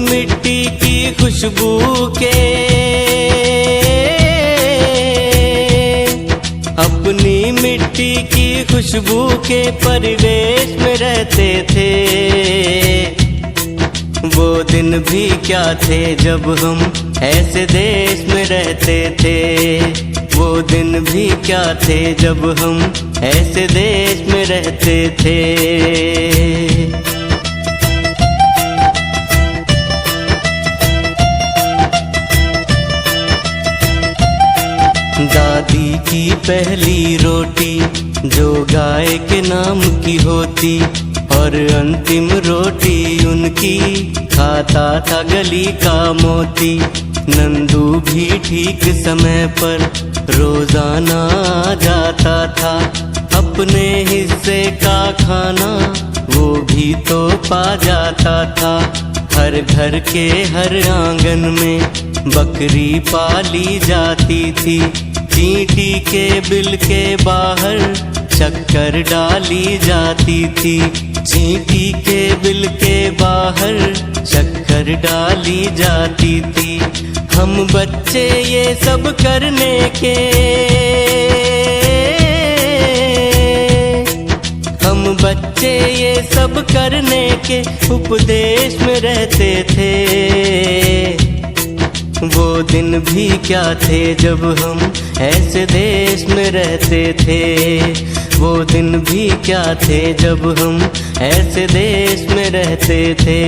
मिट्टी की खुशबू के, अपनी मिट्टी की खुशबू के परिवेश में रहते थे। वो दिन भी क्या थे जब हम ऐसे देश में रहते थे। वो दिन भी क्या थे जब हम ऐसे देश में रहते थे। दादी की पहली रोटी जो गाय के नाम की होती, और अंतिम रोटी उनकी खाता था गली का मोती। नंदू भी ठीक समय पर रोजाना जाता था, अपने हिस्से का खाना वो भी तो पा जाता था। हर घर के हर आंगन में बकरी पाली जाती थी। चींटी के बिल के बाहर शक्कर डाली जाती थी। चींटी के बिल के बाहर शक्कर डाली जाती थी। हम बच्चे ये सब करने के, हम बच्चे ये सब करने के उपदेश में रहते थे। वो दिन भी क्या थे जब हम ऐसे देश में रहते थे। वो दिन भी क्या थे जब हम ऐसे देश में रहते थे।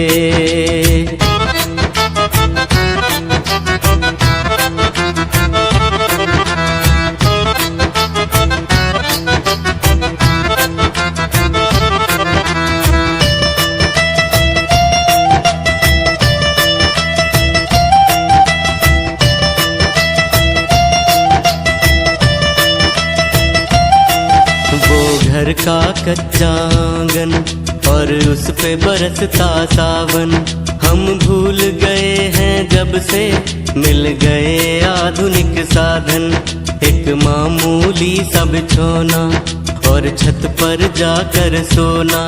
घर का कच्चा आंगन और उस पे बरसता सावन, हम भूल गए हैं जब से मिल गए आधुनिक साधन। एक मामूली सा बिछौना और छत पर जाकर सोना,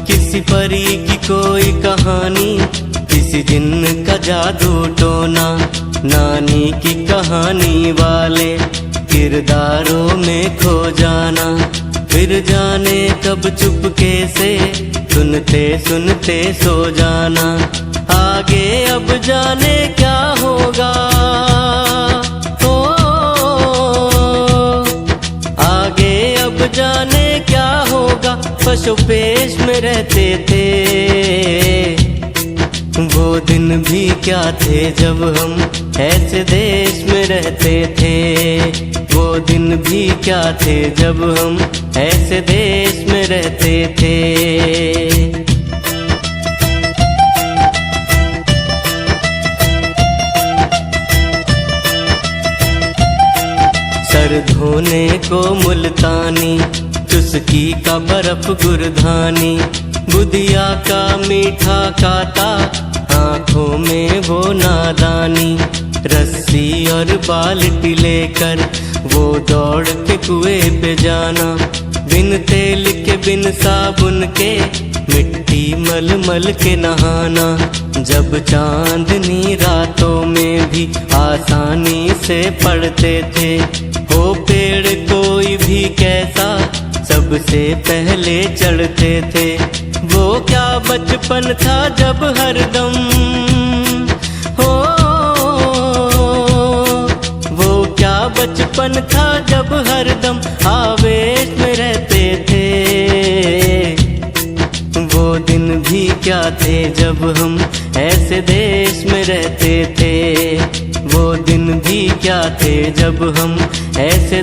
किसी परी की कोई कहानी, किसी जिन्न का जादू टोना। नानी की कहानी वाले किरदारों में खो जाना, फिर जाने कब चुपके से सुनते सुनते सो जाना। आगे अब जाने क्या होगा, ओ आगे अब जाने क्या होगा। पशुपेश में रहते थे। वो दिन भी क्या थे जब हम ऐसे देश में रहते थे। वो दिन भी क्या थे जब हम ऐसे देश में रहते थे। सर धोने को मुल्तानी, चुस्की का बर्फ गुरधानी, बुधिया का मीठा काता, आँखों में वो नादानी। रस्सी और बाल्टी लेकर वो दौड़ के कुएं पे जाना, बिन तेल के बिन साबुन के मिट्टी मल मल के नहाना। जब चांदनी रातों में भी आसानी से पड़ते थे। हो पेड़ कोई भी कैसा सबसे पहले चढ़ते थे। वो क्या बचपन था जब हरदम, हो वो क्या बचपन था जब हरदम आवेश में रहते थे। वो दिन भी क्या थे जब हम ऐसे देश में रहते थे। वो दिन भी क्या थे जब हम ऐसे